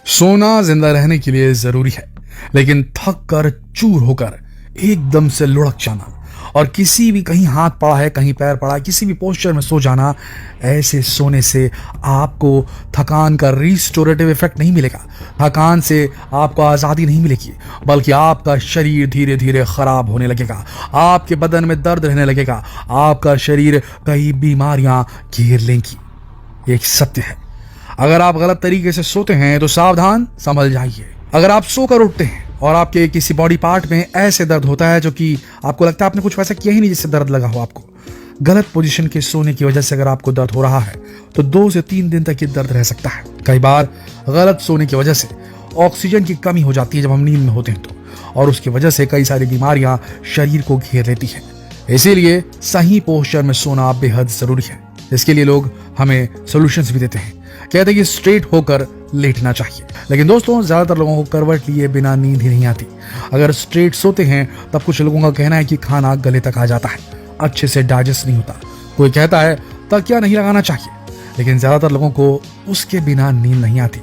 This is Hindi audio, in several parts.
सोना जिंदा रहने के लिए जरूरी है, लेकिन थक कर चूर होकर एकदम से लुढ़क जाना और किसी भी कहीं हाथ पड़ा है कहीं पैर पड़ा है किसी भी पोस्चर में सो जाना, ऐसे सोने से आपको थकान का रिस्टोरेटिव इफेक्ट नहीं मिलेगा। थकान से आपको आज़ादी नहीं मिलेगी, बल्कि आपका शरीर धीरे धीरे खराब होने लगेगा, आपके बदन में दर्द रहने लगेगा, आपका शरीर कई बीमारियां घेर लेंगी। एक सत्य है, अगर आप गलत तरीके से सोते हैं तो सावधान, संभल जाइए। अगर आप सोकर उठते हैं और आपके किसी बॉडी पार्ट में ऐसे दर्द होता है जो कि आपको लगता है आपने कुछ वैसा किया ही नहीं जिससे दर्द लगा हो आपको, गलत पोजीशन के सोने की वजह से अगर आपको दर्द हो रहा है तो 2 से 3 दिन तक ये दर्द रह सकता है। कई बार गलत सोने की वजह से ऑक्सीजन की कमी हो जाती है जब हम नींद में होते हैं तो, और उसकी वजह से कई सारी बीमारियां शरीर को घेर लेती है। इसीलिए सही पोस्चर में सोना बेहद जरूरी है। इसके लिए लोग हमें सॉल्यूशंस भी देते हैं, कहते हैं कि स्ट्रेट होकर लेटना चाहिए, लेकिन दोस्तों ज्यादातर लोगों को करवट लिए बिना नींद ही नहीं आती। अगर स्ट्रेट सोते हैं तब कुछ लोगों का कहना है कि खाना गले तक आ जाता है, अच्छे से डाइजेस्ट नहीं होता। कोई कहता है तकिया नहीं लगाना चाहिए, लेकिन ज्यादातर लोगों को उसके बिना नींद नहीं आती।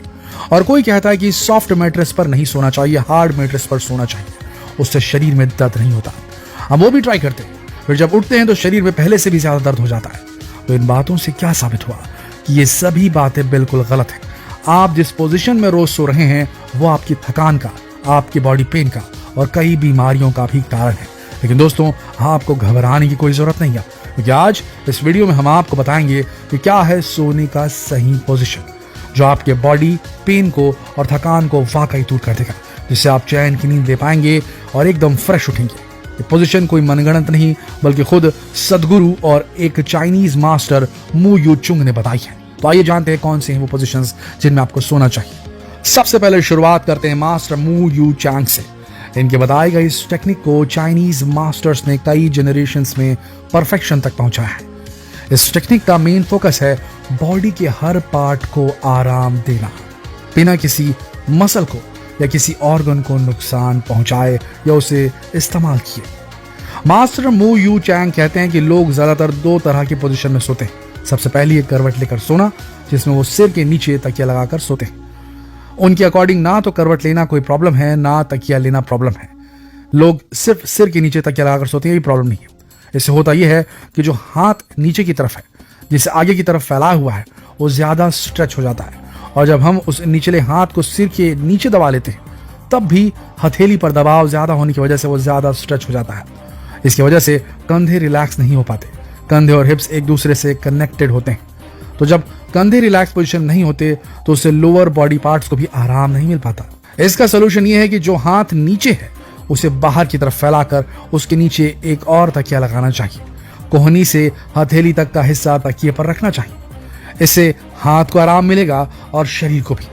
और कोई कहता है कि सॉफ्ट मैट्रेस पर नहीं सोना चाहिए, हार्ड मैट्रेस पर सोना चाहिए, उससे शरीर में दर्द नहीं होता। हम वो भी ट्राई करते हैं, फिर जब उठते हैं तो शरीर में पहले से भी ज्यादा दर्द हो जाता है। तो इन बातों से क्या साबित हुआ कि ये सभी बातें बिल्कुल गलत हैं। आप जिस पोजीशन में रोज सो रहे हैं वो आपकी थकान का, आपकी बॉडी पेन का और कई बीमारियों का भी कारण है। लेकिन दोस्तों आपको घबराने की कोई जरूरत नहीं है, क्योंकि आज इस वीडियो में हम आपको बताएंगे कि क्या है सोने का सही पोजीशन जो आपके बॉडी पेन को और थकान को वाकई दूर कर देगा, जिससे आप चैन की नींद ले पाएंगे और एकदम फ्रेश उठेंगे। ये पोजीशन कोई मनगढ़ंत नहीं बल्कि खुद सदगुरु और एक चाइनीज मास्टर मू यू चुंग ने बताई है। तो आइए जानते हैं कौन से हैं वो पोजीशंस जिनमें आपको सोना चाहिए। सबसे पहले शुरुआत करते हैं मास्टर मू यू चैंग से। इनके बताए गए इस टेक्निक को चाइनीज मास्टर्स ने कई जनरेशंस में परफेक्शन तक पहुंचाया है। इस टेक्निक का मेन फोकस है बॉडी के हर पार्ट को आराम देना, बिना किसी मसल को या किसी ऑर्गन को नुकसान पहुंचाए या उसे इस्तेमाल किए। मास्टर मू यू चैंग कहते हैं कि लोग ज्यादातर 2 तरह की पोजीशन में सोते हैं। सबसे पहली एक करवट लेकर सोना, जिसमें वो सिर के नीचे तकिया लगाकर सोते हैं। उनके अकॉर्डिंग ना तो करवट लेना कोई प्रॉब्लम है, ना तकिया लेना प्रॉब्लम है। लोग सिर्फ सिर के नीचे तकिया लगाकर सोते हैं, ये प्रॉब्लम नहीं है। इससे होता यह है कि जो हाथ नीचे की तरफ है, जिसे आगे की तरफ फैलाया हुआ है, वो ज्यादा स्ट्रेच हो जाता है, और जब हम उस निचले हाथ को सिर के नीचे दबा लेते हैं तब भी हथेली पर दबाव ज्यादा होने की वजह से वो ज्यादा स्ट्रेच हो जाता है। इसकी वजह से कंधे रिलैक्स नहीं हो पाते। कंधे और हिप्स एक दूसरे से कनेक्टेड होते हैं, तो जब कंधे रिलैक्स पोजीशन नहीं होते तो उससे लोअर बॉडी पार्ट्स को भी आराम नहीं मिल पाता। इसका सोल्यूशन ये है कि जो हाथ नीचे है उसे बाहर की तरफ फैलाकर उसके नीचे एक और तकिया लगाना चाहिए। कोहनी से हथेली तक का हिस्सा तकिए पर रखना चाहिए। इससे हाथ को आराम मिलेगा और शरीर को भी।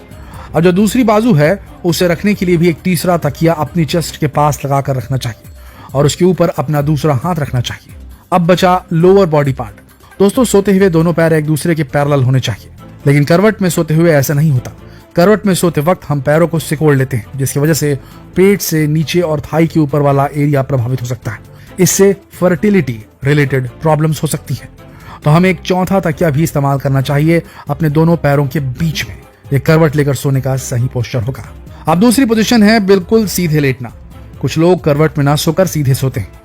और जो दूसरी बाजू है उसे रखने के लिए भी एक तीसरा तकिया अपनी चेस्ट के पास लगाकर रखना चाहिए और उसके ऊपर अपना दूसरा हाथ रखना चाहिए। अब बचा लोअर बॉडी पार्ट। दोस्तों सोते हुए दोनों पैर एक दूसरे के पैरेलल होने चाहिए, लेकिन करवट में सोते हुए ऐसा नहीं होता। करवट में सोते वक्त हम पैरों को सिकोड़ लेते हैं, जिसकी वजह से पेट से नीचे और थाई के ऊपर वाला एरिया प्रभावित हो सकता है। इससे फर्टिलिटी रिलेटेड प्रॉब्लम्स हो सकती है। तो हमें एक चौथा तकिया भी इस्तेमाल करना चाहिए अपने दोनों पैरों के बीच में। ये करवट लेकर सोने का सही पोस्चर होगा। अब दूसरी पोजीशन है बिल्कुल सीधे लेटना। कुछ लोग करवट में ना सोकर सीधे सोते हैं।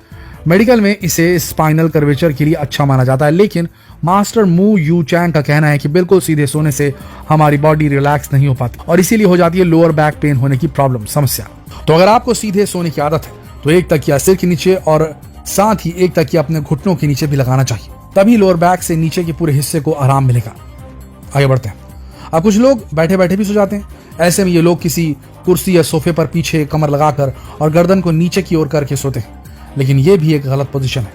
मेडिकल में इसे स्पाइनल कर्वेचर के लिए अच्छा माना जाता है, लेकिन मास्टर मू यू चैंग का कहना है कि बिल्कुल सीधे सोने से हमारी बॉडी रिलैक्स नहीं हो पाती और इसीलिए हो जाती है लोअर बैक पेन होने की प्रॉब्लम, समस्या। तो अगर आपको सीधे सोने की आदत है तो एक तकिया सिर के नीचे और साथ ही एक तकिया अपने घुटनों के नीचे भी लगाना चाहिए, तभी लोअर बैक से नीचे के पूरे हिस्से को आराम मिलेगा। आगे बढ़ते हैं। अब कुछ लोग बैठे बैठे भी सो जाते हैं। ऐसे में ये लोग किसी कुर्सी या सोफे पर पीछे कमर लगाकर और गर्दन को नीचे की ओर करके सोते हैं, लेकिन ये भी एक गलत पोजीशन है।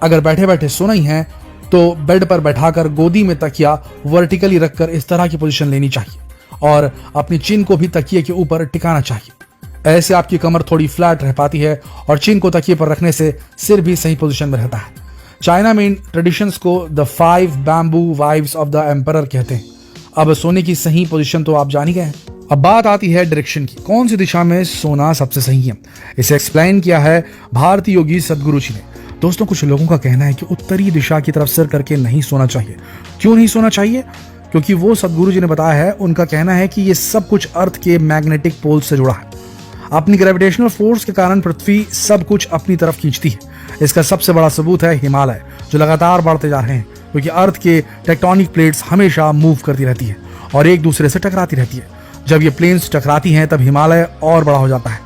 अगर बैठे बैठे सोना ही है तो बेड पर बैठाकर गोदी में तकिया वर्टिकली रखकर इस तरह की पोजीशन लेनी चाहिए और अपनी चिन को भी तकिए के ऊपर टिकाना चाहिए। ऐसे आपकी कमर थोड़ी फ्लैट रह पाती है और चिन को तकिए पर रखने से सिर भी सही पोजीशन में रहता है। चाइना में इन ट्रेडिशंस को the 5 bamboo wives of the emperor कहते हैं। अब सोने की सही पोजीशन तो आप जान ही गए हैं। अब बात आती है डायरेक्शन की, कौन सी दिशा में सोना सबसे सही है। इसे एक्सप्लेन किया है भारतीय योगी सदगुरु जी ने। दोस्तों कुछ लोगों का कहना है कि उत्तरी दिशा की तरफ सिर करके नहीं सोना चाहिए। क्यों नहीं सोना चाहिए? क्योंकि वो सदगुरु जी ने बताया है, उनका कहना है कि ये सब कुछ अर्थ के मैग्नेटिक पोल से जुड़ा है। अपनी ग्रेविटेशनल फोर्स के कारण पृथ्वी सब कुछ अपनी तरफ खींचती है। इसका सबसे बड़ा सबूत है हिमालय, जो लगातार बढ़ते जा रहे हैं, क्योंकि अर्थ के टेक्टोनिक प्लेट्स हमेशा मूव करती रहती है और एक दूसरे से टकराती रहती है। जब ये प्लेन्स टकराती हैं तब हिमालय और बड़ा हो जाता है।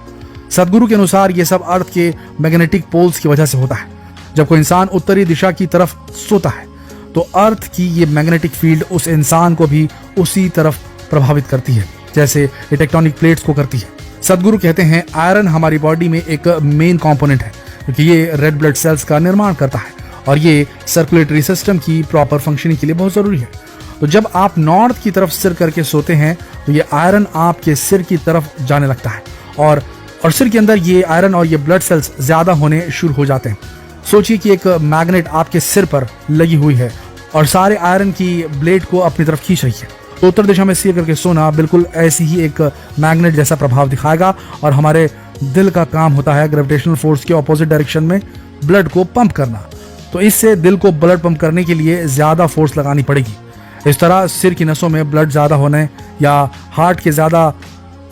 सदगुरु के अनुसार ये सब अर्थ के मैग्नेटिक पोल्स की वजह से होता है। जब कोई इंसान उत्तरी दिशा की तरफ सोता है तो अर्थ की ये मैग्नेटिक फील्ड उस इंसान को भी उसी तरफ प्रभावित करती है जैसे ये टेक्टोनिक प्लेट्स को करती है। सदगुरु कहते हैं आयरन हमारी बॉडी में एक मेन कंपोनेंट है, क्योंकि ये रेड ब्लड सेल्स का निर्माण करता है और ये सर्कुलेटरी सिस्टम की प्रॉपर फंक्शनिंग के लिए बहुत जरूरी है। तो जब आप नॉर्थ की तरफ सिर करके सोते हैं तो ये आयरन आपके सिर की तरफ जाने लगता है और सिर के अंदर ये आयरन और ये ब्लड सेल्स ज्यादा होने शुरू हो जाते हैं। सोचिए कि एक मैग्नेट आपके सिर पर लगी हुई है और सारे आयरन की ब्लेड को अपनी तरफ खींच रही है। तो उत्तर दिशा में सिर करके सोना बिल्कुल ऐसी ही एक मैग्नेट जैसा प्रभाव दिखाएगा और हमारे दिल का काम होता है ग्रेविटेशनल फोर्स के ऑपोजिट डायरेक्शन में ब्लड को पंप करना। तो इससे दिल को ब्लड पंप करने के लिए ज्यादा फोर्स लगानी पड़ेगी। इस तरह सिर की नसों में ब्लड ज्यादा होने या हार्ट के ज्यादा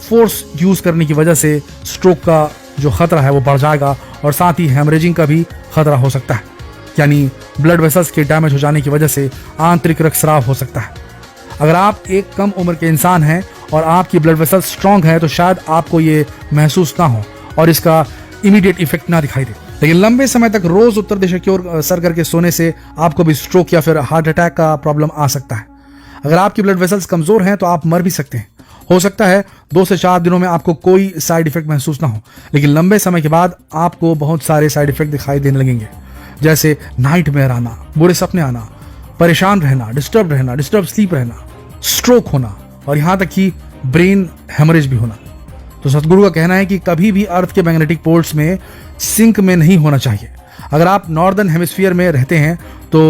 फोर्स यूज करने की वजह से स्ट्रोक का जो खतरा है वो बढ़ जाएगा और साथ ही हेमरेजिंग का भी खतरा हो सकता है, यानी ब्लड वेसल्स के डैमेज हो जाने की वजह से आंतरिक रक्तस्राव हो सकता है। अगर आप एक कम उम्र के इंसान हैं और आपकी ब्लड वेसल स्ट्रांग है तो शायद आपको ये महसूस ना हो और इसका इमीडिएट इफेक्ट ना दिखाई दे, लेकिन लंबे समय तक रोज उत्तर दिशा की ओर सर करके सोने से आपको भी स्ट्रोक या फिर हार्ट अटैक का प्रॉब्लम आ सकता है। अगर आपकी ब्लड वेसल्स कमजोर हैं तो आप मर भी सकते हैं। हो सकता है 2 से 4 दिनों में आपको कोई साइड इफेक्ट महसूस ना हो, लेकिन लंबे समय के बाद आपको बहुत सारे साइड इफेक्ट दिखाई देने लगेंगे, जैसे नाइटमेयर आना, बुरे सपने आना, परेशान रहना, डिस्टर्ब स्लीप रहना, स्ट्रोक होना और यहां तक कि ब्रेन हेमरेज भी होना। तो सदगुरु का कहना है कि कभी भी अर्थ के मैग्नेटिक पोल्स में सिंक में नहीं होना चाहिए। अगर आप नॉर्दर्न हेमिस्फीयर में रहते हैं तो